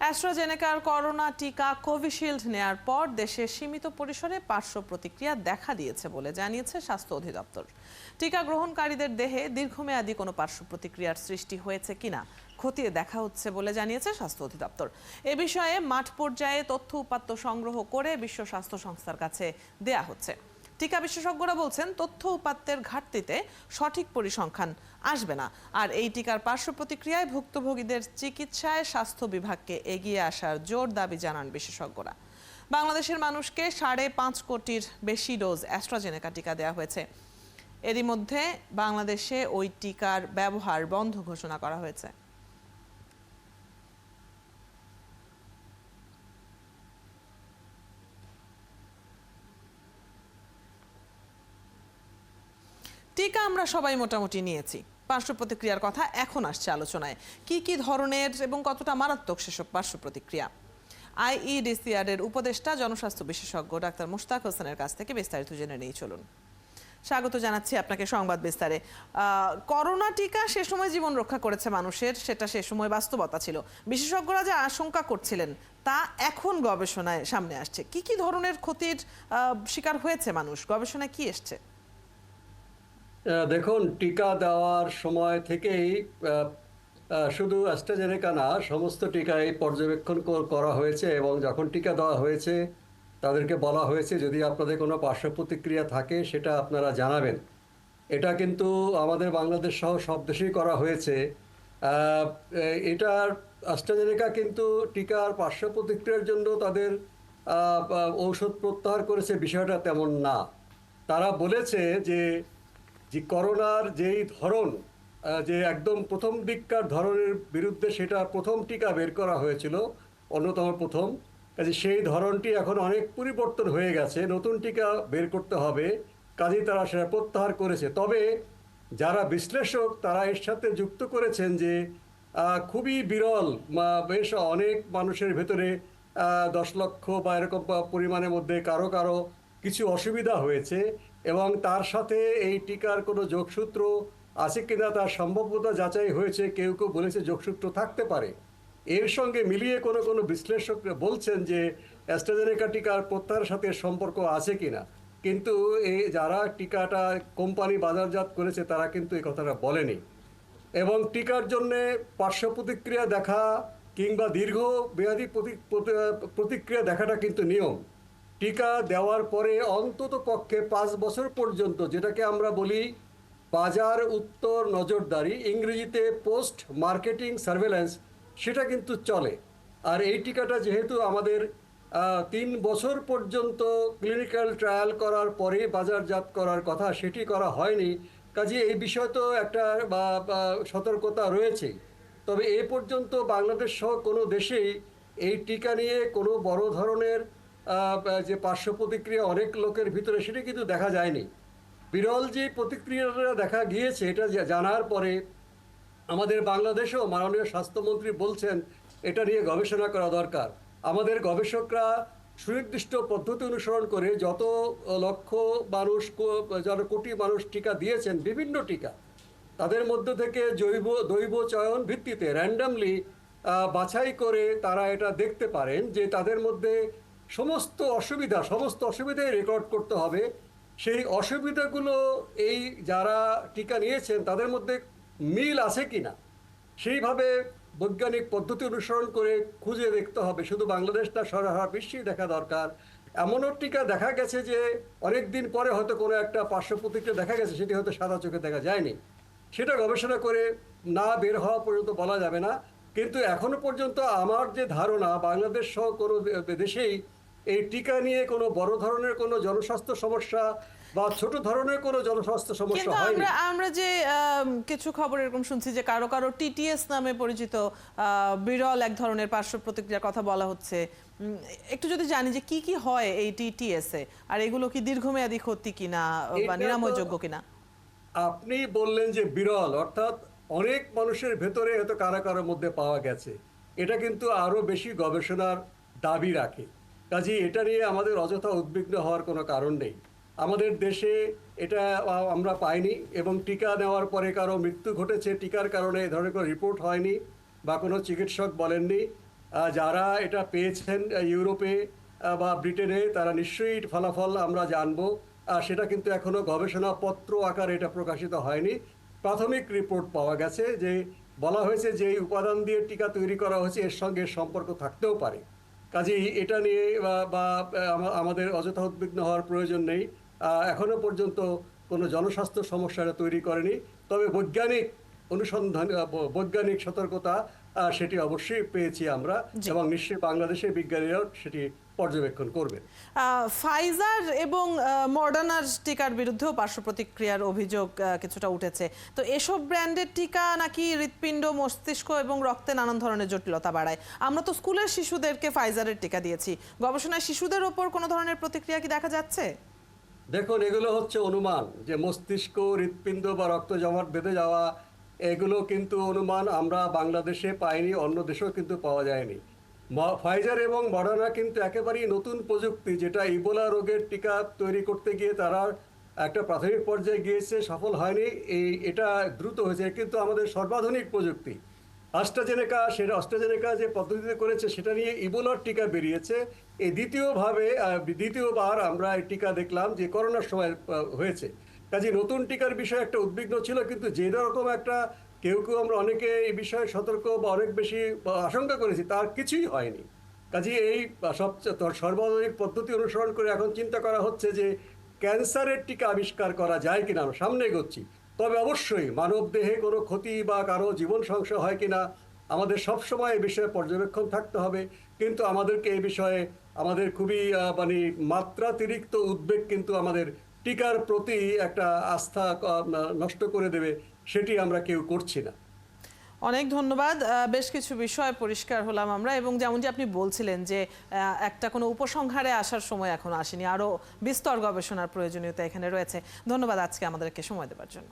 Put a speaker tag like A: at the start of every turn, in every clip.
A: অ্যাস্ট্রাজেনেকার corona টিকা Covishield নেয়ার পর দেশে সীমিত পরিসরে পার্শ্ব প্রতিক্রিয়া দেখা দিয়েছে বলে জানিয়েছে স্বাস্থ্য অধিদপ্তর। টিকা গ্রহণকারীদের দেহে দীর্ঘমেয়াদী কোনো পার্শ্ব প্রতিক্রিয়ার সৃষ্টি হয়েছে কিনা খতিয়ে দেখা হচ্ছে বলে জানিয়েছে স্বাস্থ্য অধিদপ্তর। এ বিষয়ে মাঠ পর্যায়ে তথ্য উপাত্ত সংগ্রহ করে বিশ্ব স্বাস্থ্য সংস্থার কাছে দেয়া হচ্ছে। টিকা বিশেষজ্ঞরা বলছেন, তথ্য উপাত্তের ঘাটতিতে সঠিক পরিসংখ্যান আসবে না। আর এই টিকার পার্শ্ব প্রতিক্রিয়ায় ভুক্তভোগীদের চিকিৎসায় স্বাস্থ্য বিভাগকে এগিয়ে আসার জোর দাবি জানান বিশেষজ্ঞরা। বাংলাদেশের মানুষকে 5.5 কোটির বেশি ডোজ অ্যাস্ট্রাজেনেকা টিকা দেওয়া হয়েছে। এরই মধ্যে বাংলাদেশে ওই টিকার ব্যবহার বন্ধ ঘোষণা করা হয়েছে। টিকা আমরা সবাই মোটামুটি নিয়েছি, পার্শ্ব প্রতিক্রিয়ার কথা এখন আসছে আলোচনায়। কি কি ধরনের এবং কতটা মারাত্মক সেসব পার্শ্ব প্রতিক্রিয়া? আইইডিসিআর এর উপদেষ্টা জনস্বাস্থ্য বিশেষজ্ঞ ডাক্তার মুশতাক হোসেনের কাছ থেকে বিস্তারিত জেনে নেই, চলুন। স্বাগত জানাচ্ছি আপনাকে সংবাদ বিস্তারে। করোনা টিকা সে সময় জীবন রক্ষা করেছে মানুষের, সেটা সে সময় বাস্তবতা ছিল। বিশেষজ্ঞরা যে আশঙ্কা করছিলেন তা এখন গবেষণায় সামনে আসছে। কি কি ধরনের ক্ষতির শিকার হয়েছে মানুষ, গবেষণায় কি এসছে?
B: দেখুন, টিকা দেওয়ার সময় থেকেই শুধু অ্যাস্ট্রাজেনেকা না, সমস্ত টিকাই পর্যবেক্ষণ করা হয়েছে এবং যখন টিকা দেওয়া হয়েছে তাদেরকে বলা হয়েছে যদি আপনাদের কোনো পার্শ্ব প্রতিক্রিয়া থাকে সেটা আপনারা জানাবেন। এটা কিন্তু আমাদের বাংলাদেশ সহ সব দেশেই করা হয়েছে। এটার অ্যাস্ট্রাজেনেকা কিন্তু টিকার পার্শ্ব প্রতিক্রিয়ার জন্য তাদের ঔষধ প্রত্যাহার করেছে, বিষয়টা তেমন না। তারা বলেছে যে করোনার যেই ধরন, যে একদম প্রথম দিককার ধরনের বিরুদ্ধে সেটা প্রথম টিকা বের করা হয়েছিল, অন্যতম প্রথম, কাজে সেই ধরনটি এখন অনেক পরিবর্তন হয়ে গেছে, নতুন টিকা বের করতে হবে, কাজেই তারা সেটা প্রত্যাহার করেছে। তবে যারা বিশ্লেষক তারা এর সাথে যুক্ত করেছেন যে খুবই বিরল, বেশ অনেক মানুষের ভেতরে 10 লক্ষ বা এরকম পরিমাণের মধ্যে কারো কারো কিছু অসুবিধা হয়েছে এবং তার সাথে এই টিকার কোনো যোগসূত্র আছে কিনা তার সম্ভাব্যতা যাচাই হয়েছে। কেউ কেউ বলেছে যোগসূত্র থাকতে পারে। এর সঙ্গে মিলিয়ে কোনো কোনো বিশ্লেষকরা বলছেন যে অ্যাস্ট্রাজেনেকা টিকার প্রত্যাহারের সাথে সম্পর্ক আছে কিনা, কিন্তু এই যারা টিকাটা কোম্পানি বাজারজাত করেছে তারা কিন্তু এই কথাটা বলেনি। এবং টিকার জন্যে পার্শ্ব প্রতিক্রিয়া দেখা কিংবা দীর্ঘমেয়াদী প্রতিক্রিয়া দেখাটা কিন্তু নিয়ম। টিকা দেওয়ার পরে অন্তত পক্ষে 5 বছর পর্যন্ত, যেটাকে আমরা বলি বাজার উত্তর নজরদারি, ইংরেজিতে পোস্ট মার্কেটিং সার্ভেলেন্স, সেটা কিন্তু চলে। আর এই টিকাটা যেহেতু আমাদের 3 বছর পর্যন্ত ক্লিনিক্যাল ট্রায়াল করার পরে বাজারজাত করার কথা, সেটি করা হয়নি। কাজে এই বিষয় তো একটা সতর্কতা রয়েছে। তবে এ পর্যন্ত বাংলাদেশ সহ কোনো দেশেই এই টিকা নিয়ে কোনো বড় ধরনের যে পার্শ্ব প্রতিক্রিয়া অনেক লোকের ভিতরে সেটা কিন্তু দেখা যায়নি। বিরল যে প্রতিক্রিয়াটা দেখা গিয়েছে এটা জানার পরে আমাদের বাংলাদেশেও মাননীয় স্বাস্থ্যমন্ত্রী বলছেন এটা নিয়ে গবেষণা করা দরকার। আমাদের গবেষকরা সুনির্দিষ্ট পদ্ধতি অনুসরণ করে যত লক্ষ মানুষ, যত কোটি মানুষ টিকা দিয়েছেন, বিভিন্ন টিকা, তাদের মধ্য থেকে দৈব চয়ন ভিত্তিতে র্যান্ডামলি বাছাই করে তারা এটা দেখতে পারেন যে তাদের মধ্যে সমস্ত অসুবিধাই রেকর্ড করতে হবে। সেই অসুবিধাগুলো এই যারা টিকা নিয়েছেন তাদের মধ্যে মিল আছে কিনা সেইভাবে বৈজ্ঞানিক পদ্ধতি অনুসরণ করে খুঁজে দেখতে হবে। শুধু বাংলাদেশটা সারা বিশ্বেই দেখা দরকার। এমনও টিকা দেখা গেছে যে অনেক দিন পরে হয়তো কোনো একটা পার্শ্ব প্রতিক্রিয়া দেখা গেছে, সেটি হয়তো সাদা চোখে দেখা যায়নি। সেটা গবেষণা করে না বের হওয়া পর্যন্ত বলা যাবে না। কিন্তু এখনো পর্যন্ত আমার যে ধারণা, বাংলাদেশ সহ কোনো দেশেই এই টিকা নিয়ে কোনো বড় ধরনের কোনো জনস্বাস্থ্য সমস্যা বা ছোট ধরনের কোনো জনস্বাস্থ্য সমস্যা হয়নি।
A: আমরা যে কিছু খবর এরকম শুনছি যে কারো কারো টিটিএস নামে পরিচিত বিরল এক ধরনের পার্শ্ব প্রতিক্রিয়ার কথা বলা হচ্ছে। একটু যদি জানি যে কি কি হয় এই টিটিএস এ, আর এগুলো কি দীর্ঘমেয়াদী ক্ষতি কিনা বা নিরাময়যোগ্য কিনা?
B: আপনি বললেন যে বিরল, অর্থাৎ অনেক মানুষের ভেতরে হয়তো কারো কারোর মধ্যে পাওয়া গেছে। এটা কিন্তু আরো বেশি গবেষণার দাবি রাখে। কাজেই এটা নিয়ে আমাদের অযথা উদ্বিগ্ন হওয়ার কোনো কারণ নেই। আমাদের দেশে এটা আমরা পাইনি এবং টিকা নেওয়ার পরে কারো মৃত্যু ঘটেছে টিকার কারণে, এ ধরনের কোনো রিপোর্ট হয়নি বা কোনো চিকিৎসক বলেননি। যারা এটা পেয়েছেন ইউরোপে বা ব্রিটেনে, তারা নিশ্চয়ই ফলাফল আমরা জানবো। সেটা কিন্তু এখনো গবেষণাপত্র আকারে এটা প্রকাশিত হয়নি। প্রাথমিক রিপোর্ট পাওয়া গেছে যে বলা হয়েছে যে এই উপাদান দিয়ে টিকা তৈরি করা হয়েছে, এর সঙ্গে সম্পর্ক থাকতেও পারে। কাজেই এটা নিয়ে আমাদের অযথা উদ্বিগ্ন হওয়ার প্রয়োজন নেই। এখনো পর্যন্ত কোনো জনস্বাস্থ্য সমস্যা এটা তৈরি করেনি। তবে বৈজ্ঞানিক অনুসন্ধান, বৈজ্ঞানিক সতর্কতা সেটি অবশ্যই পেয়েছি আমরা, এবং নিশ্চয়ই বাংলাদেশের বিজ্ঞানীরাও সেটি পর্যবেক্ষণ করবেন।
A: ফাইজার এবং মডার্নার টিকার বিরুদ্ধেও পার্শ্ব প্রতিক্রিয়ার অভিযোগ কিছুটা উঠেছে। তো এসব ব্র্যান্ডের টিকা নাকি হৃৎপিণ্ড, মস্তিষ্ক এবং রক্তে নানান ধরনের জটিলতা বাড়ায়। আমরা তো স্কুলের শিশুদেরকে ফাইজারের টিকা দিয়েছি, গবেষণায় শিশুদের ওপর কোনো ধরনের প্রতিক্রিয়া কি দেখা যাচ্ছে?
B: দেখুন, এগুলো হচ্ছে অনুমান, যে মস্তিষ্ক, হৃৎপিণ্ড বা রক্ত জমাট বেঁধে যাওয়া, এগুলো কিন্তু অনুমান। আমরা বাংলাদেশে পাইনি, অন্য দেশেও কিন্তু পাওয়া যায়নি। ফাইজার এবং মডার্না কিন্তু একেবারেই নতুন প্রযুক্তি, যেটা ইবোলা রোগের টিকা তৈরি করতে গিয়ে তারা একটা প্রাথমিক পর্যায়ে গিয়েছে, সফল হয়নি। এটা দ্রুত হয়েছে, কিন্তু আমাদের সর্বাধুনিক প্রযুক্তি। অস্ট্রাজেনেকা যে পদ্ধতিতে করেছে সেটা নিয়ে ইবোলার টিকা বেরিয়েছে। এই দ্বিতীয়বার আমরা এই টিকা দেখলাম যে করোনার সময় হয়েছে। কাজে নতুন টিকার বিষয়ে একটা উদ্বিগ্ন ছিল, কিন্তু যে রকম একটা কেউ আমরা অনেকে এই বিষয়ে সতর্ক বা অনেক বেশি আশঙ্কা করেছি, তার কিছুই হয়নি। কাজে এই সর্বাধুনিক পদ্ধতি অনুসরণ করে এখন চিন্তা করা হচ্ছে যে ক্যান্সারের টিকা আবিষ্কার করা যায় কিনা। আমরা সামনে এগোচ্ছি, তবে অবশ্যই মানব দেহে কোনো ক্ষতি বা কারো জীবন সংশয় হয় কিনা আমাদের সবসময় এই বিষয়ে পর্যবেক্ষণ থাকতে হবে। কিন্তু আমাদেরকে এই বিষয়ে আমাদের খুবই মাত্রাতিরিক্ত উদ্বেগ কিন্তু আমাদের টিকার প্রতি একটা আস্থা নষ্ট করে দেবে, সেটি আমরা কেউ করছি না।
A: অনেক ধন্যবাদ। বেশ কিছু বিষয় পরিষ্কার হলাম আমরা, এবং যেমনটি আপনি বলছিলেন যে একটা কোনো উপসংহারে আসার সময় এখনো আসেনি, আরও বিস্তর গবেষণার প্রয়োজনীয়তা এখানে রয়েছে। ধন্যবাদ আজকে আমাদেরকে সময় দেওয়ার জন্য।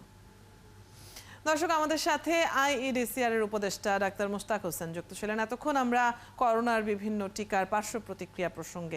A: দর্শক, আমাদের সাথে আইইডিসিআর এর উপদেষ্টা ডাক্তার মোশতাক হোসেন যুক্ত ছিলেন। এতক্ষণ আমরা করোনার বিভিন্ন টিকার পার্শ্ব প্রতিক্রিয়া প্রসঙ্গে